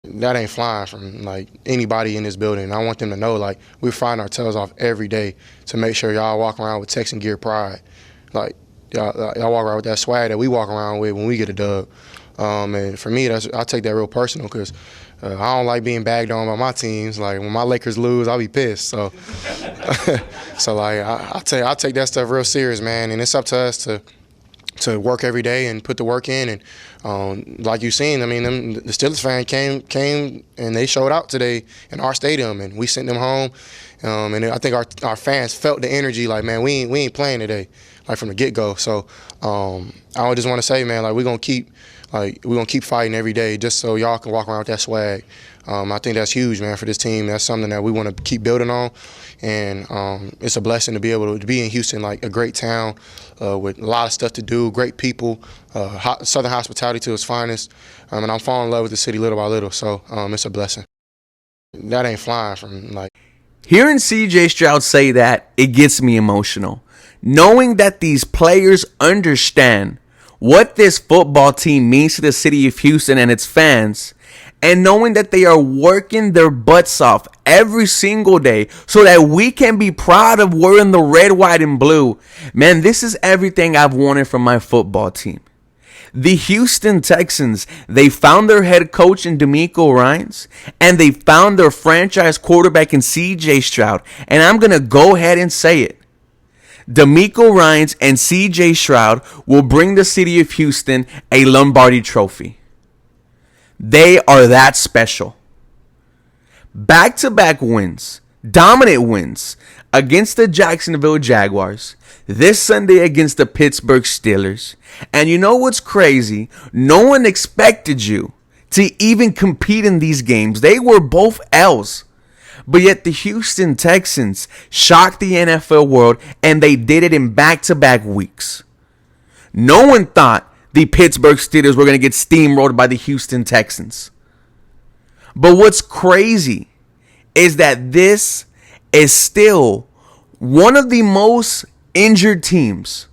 That ain't flying from like anybody in this building. I want them to know like we're frying our tails off every day to make sure y'all walk around with Texan gear pride. Like y'all walk around with that swag that we walk around with when we get a dub. And for me, I take that real personal because I don't like being bagged on by my teams. Like when my Lakers lose, I'll be pissed. So, so like I take that stuff real serious, man. And it's up to us to work every day and put the work in. And like you seen, I mean, the Steelers fan came and they showed out today in our stadium, and we sent them home. And I think our fans felt the energy. Like, man, we ain't playing today, like from the get go. So I just want to say, man, like we're gonna keep fighting every day just so y'all can walk around with that swag. I think that's huge, man, for this team. That's something that we want to keep building on, and it's a blessing to be able to be in Houston, like a great town with a lot of stuff to do, great people, Southern hospitality to its finest, and I'm falling in love with the city little by little. So it's a blessing. That ain't flying from like. Hearing CJ Stroud say that, it gets me emotional. Knowing that these players understand what this football team means to the city of Houston and its fans, and knowing that they are working their butts off every single day so that we can be proud of wearing the red, white, and blue. Man, this is everything I've wanted from my football team. The Houston Texans, they found their head coach in DeMeco Ryans, and they found their franchise quarterback in CJ Stroud. And I'm going to go ahead and say it. DeMeco Ryans and CJ Stroud will bring the city of Houston a Lombardi trophy. They are that special. Back-to-back wins, dominant wins against the Jacksonville Jaguars, this Sunday against the Pittsburgh Steelers. And you know what's crazy? No one expected you to even compete in these games. They were both L's. But yet the Houston Texans shocked the NFL world, and they did it in back-to-back weeks. No one thought the Pittsburgh Steelers were going to get steamrolled by the Houston Texans. But what's crazy is that this is still one of the most injured teams.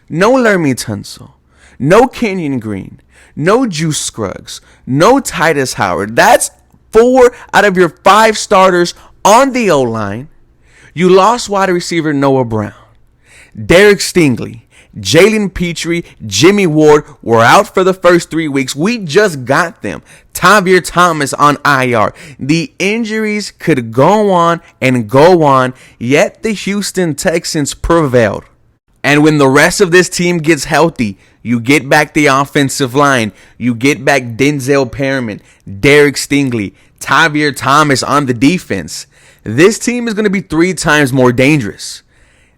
No Laramie Tunsil, no Kenyon Green, no Juice Scruggs, no Titus Howard. That's 4 out of your 5 starters on the O-line. You lost wide receiver Noah Brown. Derek Stingley, Jalen Petrie, Jimmy Ward were out for the first 3 weeks. We just got them. Tavir Thomas on IR. The injuries could go on and go on, yet the Houston Texans prevailed. And when the rest of this team gets healthy, you get back the offensive line, you get back Denzel Perriman, Derek Stingley, Tavir Thomas on the defense. This team is going to be 3 times more dangerous.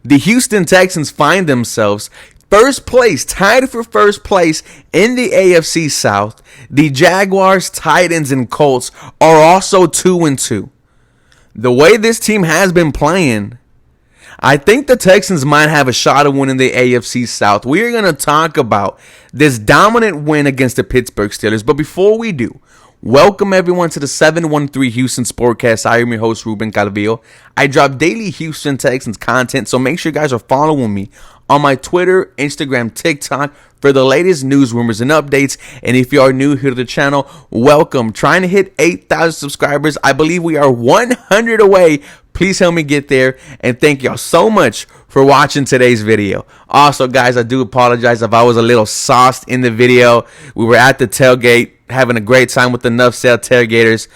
The Houston Texans find themselves first place, tied for first place in the AFC South. The Jaguars, Titans, and Colts are also 2-2. The way this team has been playing, I think the Texans might have a shot at winning the AFC South. We are going to talk about this dominant win against the Pittsburgh Steelers. But before we do, welcome everyone to the 713 Houston Sportcast. I am your host, Ruben Calvillo. I drop daily Houston Texans content, so make sure you guys are following me on my Twitter, Instagram, TikTok for the latest news, rumors, and updates. And if you are new here to the channel, welcome. Trying to hit 8,000 subscribers. I believe we are 100 away. Please help me get there. And thank y'all so much for watching today's video. Also, guys, I do apologize if I was a little sauced in the video. We were at the tailgate having a great time with the Nuff Sale tailgaters.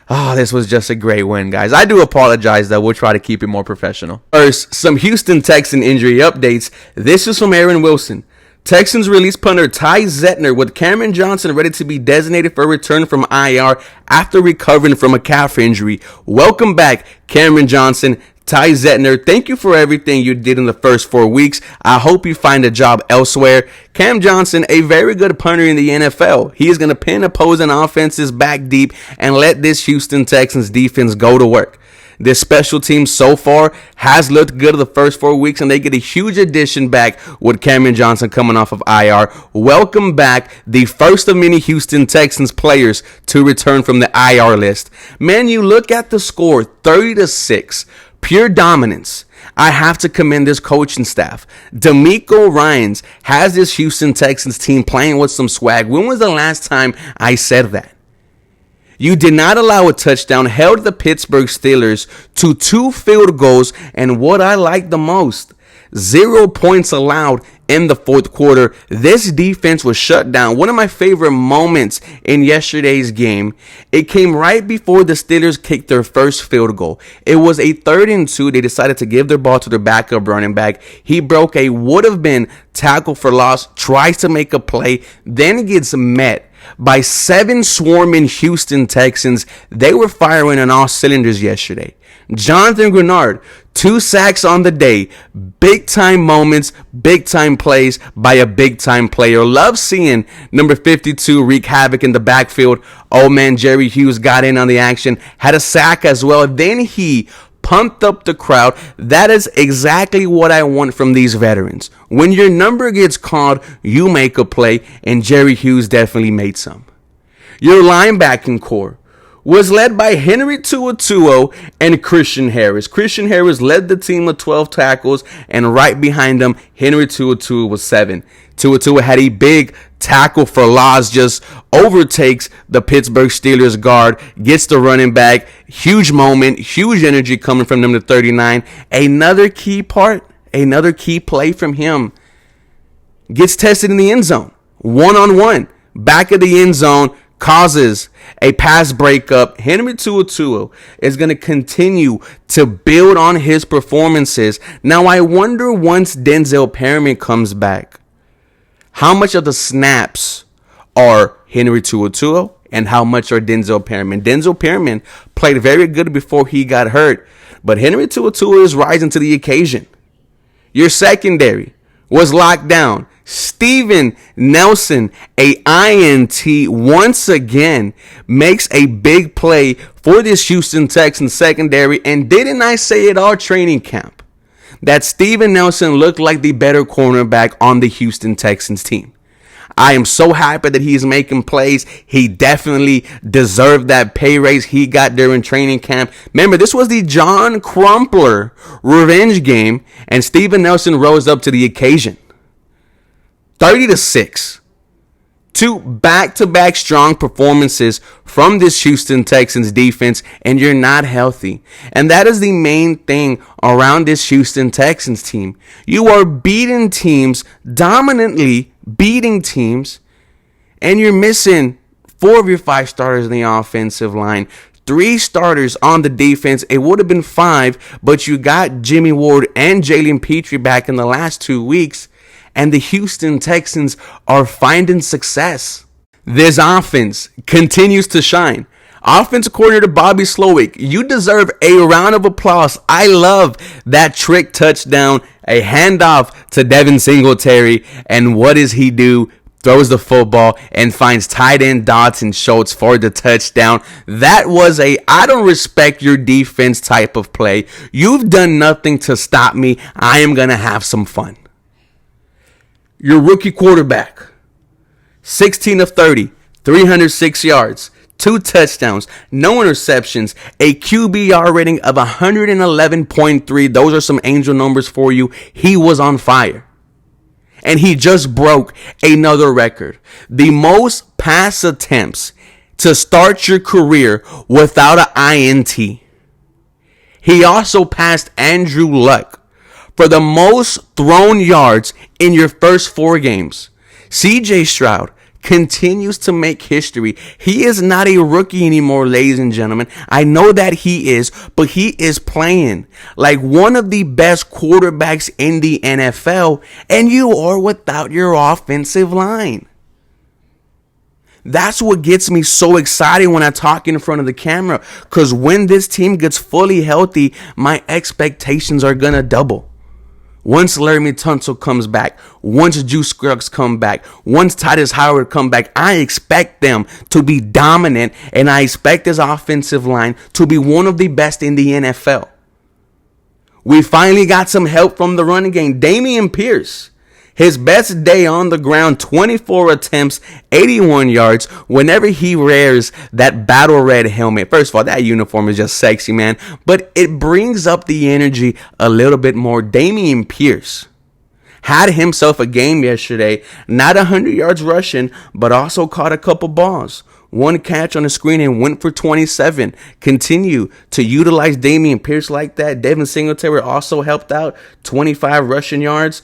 Oh, this was just a great win, guys. I do apologize, though. We'll try to keep it more professional. First, some Houston Texan injury updates. This is from Aaron Wilson. Texans release punter Ty Zettner with Cameron Johnson ready to be designated for a return from IR after recovering from a calf injury. Welcome back, Cameron Johnson. Ty Zettner, thank you for everything you did in the first 4 weeks. I hope you find a job elsewhere. Cam Johnson, a very good punter in the NFL. He is going to pin opposing offenses back deep and let this Houston Texans defense go to work. This special team so far has looked good the first 4 weeks, and they get a huge addition back with Cameron Johnson coming off of IR. Welcome back, the first of many Houston Texans players to return from the IR list. Man, you look at the score, 30-6. Pure dominance. I have to commend this coaching staff. DeMeco Ryans has this Houston Texans team playing with some swag. When was the last time I said that? You did not allow a touchdown, held the Pittsburgh Steelers to 2 field goals, and what I like the most, 0 points allowed in the fourth quarter. This defense was shut down. One of my favorite moments in yesterday's game, it came right before the Steelers kicked their first field goal. It was a 3rd and 2. They decided to give their ball to their backup running back. He broke a would-have-been tackle for loss, tries to make a play, then gets met by 7 swarming Houston Texans. They were firing on all cylinders yesterday. Jonathan Grenard, 2 sacks on the day. Big time moments, big time plays by a big time player. Love seeing number 52 wreak havoc in the backfield. Oh man, Jerry Hughes got in on the action, had a sack as well. Then he pumped up the crowd. That is exactly what I want from these veterans. When your number gets called, you make a play, and Jerry Hughes definitely made some. Your linebacking core was led by Henry To'oTo'o and Christian Harris. Christian Harris led the team with 12 tackles, and right behind him, Henry To'oTo'o was 7. To'oTo'o had a big tackle for loss, just overtakes the Pittsburgh Steelers guard, gets the running back. Huge moment, huge energy coming from number 39. Another key play from him. Gets tested in the end zone, one-on-one, back of the end zone, causes a pass breakup. Henry To'oTo'o is going to continue to build on his performances. Now, I wonder once Denzel Perryman comes back, how much of the snaps are Henry To'oTo'o and how much are Denzel Perryman? Denzel Perryman played very good before he got hurt, but Henry To'oTo'o is rising to the occasion. Your secondary was locked down. Steven Nelson, a INT, once again makes a big play for this Houston Texans secondary. And didn't I say it all training camp that Steven Nelson looked like the better cornerback on the Houston Texans team? I am so happy that he's making plays. He definitely deserved that pay raise he got during training camp. Remember, this was the John Crumpler revenge game, and Steven Nelson rose up to the occasion. 30-6. 2 back-to-back strong performances from this Houston Texans defense, and you're not healthy. And that is the main thing around this Houston Texans team. You are beating teams, dominantly beating teams, and you're missing 4 of your 5 starters in the offensive line. 3 starters on the defense. It would have been 5, but you got Jimmy Ward and Jalen Petrie back in the last 2 weeks. And the Houston Texans are finding success. This offense continues to shine. Offensive coordinator Bobby Slowick, you deserve a round of applause. I love that trick touchdown, a handoff to Devin Singletary. And what does he do? Throws the football and finds tight end Dotson Schultz for the touchdown. That was a I don't respect your defense type of play. You've done nothing to stop me. I am going to have some fun. Your rookie quarterback, 16 of 30, 306 yards, 2 touchdowns, no interceptions, a QBR rating of 111.3. Those are some angel numbers for you. He was on fire. And he just broke another record. The most pass attempts to start your career without an INT. He also passed Andrew Luck for the most thrown yards in your first 4 games. CJ Stroud continues to make history. He is not a rookie anymore, ladies and gentlemen. I know that he is, but he is playing like one of the best quarterbacks in the NFL, and you are without your offensive line. That's what gets me so excited when I talk in front of the camera, because when this team gets fully healthy, my expectations are going to double. Once Laramie Tunsil comes back, once Juice Scruggs come back, once Titus Howard come back, I expect them to be dominant, and I expect this offensive line to be one of the best in the NFL. We finally got some help from the running game. Dameon Pierce, his best day on the ground, 24 attempts, 81 yards. Whenever he wears that battle red helmet, first of all, that uniform is just sexy, man. But it brings up the energy a little bit more. Dameon Pierce had himself a game yesterday. Not 100 yards rushing, but also caught a couple balls. one catch on the screen and went for 27. Continue to utilize Dameon Pierce like that. Devin Singletary also helped out. 25 rushing yards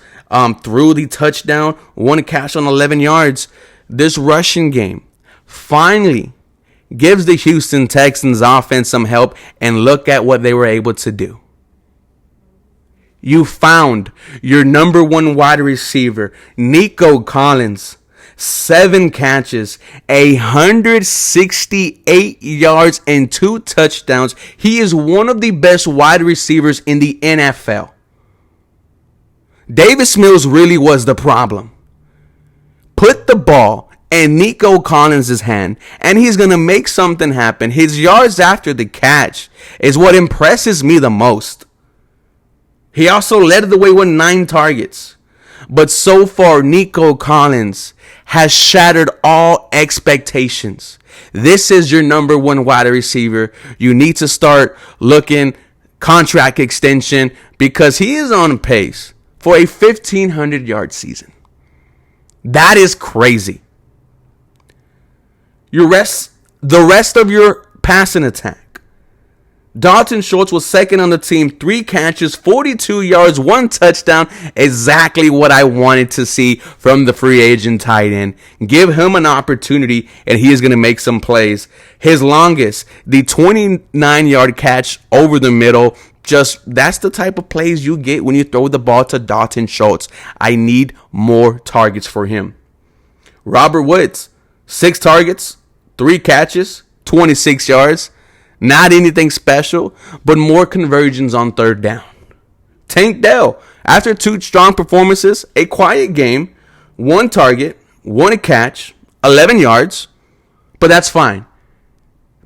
through the touchdown. One catch on 11 yards. This rushing game finally gives the Houston Texans offense some help, and look at what they were able to do. You found your number one wide receiver, Nico Collins. 7 catches, 168 yards, and 2 touchdowns. He is one of the best wide receivers in the NFL. Davis Mills really was the problem. Put the ball in Nico Collins' hand, and he's going to make something happen. His yards after the catch is what impresses me the most. He also led the way with 9 targets. But so far, Nico Collins has shattered all expectations. This is your number one wide receiver. You need to start looking contract extension because he is on pace for a 1,500-yard season. That is crazy. The rest of your passing attack. Dalton Schultz was second on the team, 3 catches, 42 yards, 1 touchdown. Exactly what I wanted to see from the free agent tight end. Give him an opportunity, and he is going to make some plays. His longest, the 29-yard catch over the middle. That's the type of plays you get when you throw the ball to Dalton Schultz. I need more targets for him. Robert Woods, 6 targets, 3 catches, 26 yards. Not anything special, but more conversions on third down. Tank Dell, after 2 strong performances, a quiet game, 1 target, 1 catch, 11 yards, but that's fine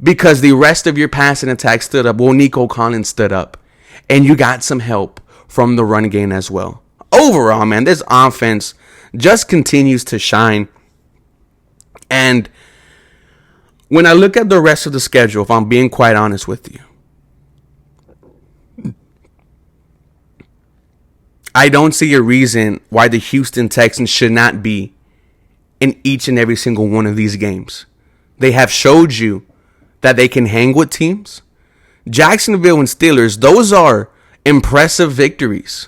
because the rest of your passing attack stood up. Well, Nico Collins stood up, and you got some help from the run game as well. Overall, man, this offense just continues to shine. And when I look at the rest of the schedule, if I'm being quite honest with you, I don't see a reason why the Houston Texans should not be in each and every single one of these games. They have showed you that they can hang with teams. Jacksonville and Steelers, those are impressive victories.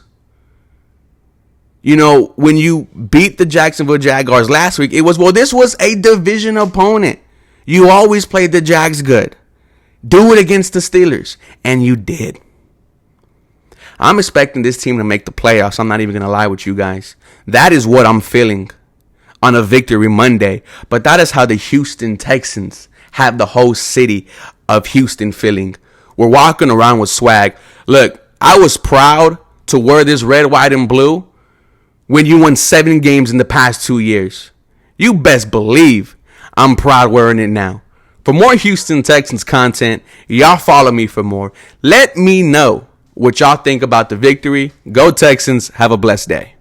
You know, when you beat the Jacksonville Jaguars last week, this was a division opponent. You always played the Jags good. Do it against the Steelers. And you did. I'm expecting this team to make the playoffs. I'm not even going to lie with you guys. That is what I'm feeling on a victory Monday. But that is how the Houston Texans have the whole city of Houston feeling. We're walking around with swag. Look, I was proud to wear this red, white, and blue when you won 7 games in the past 2 years. You best believe I'm proud wearing it now. For more Houston Texans content, y'all follow me for more. Let me know what y'all think about the victory. Go Texans. Have a blessed day.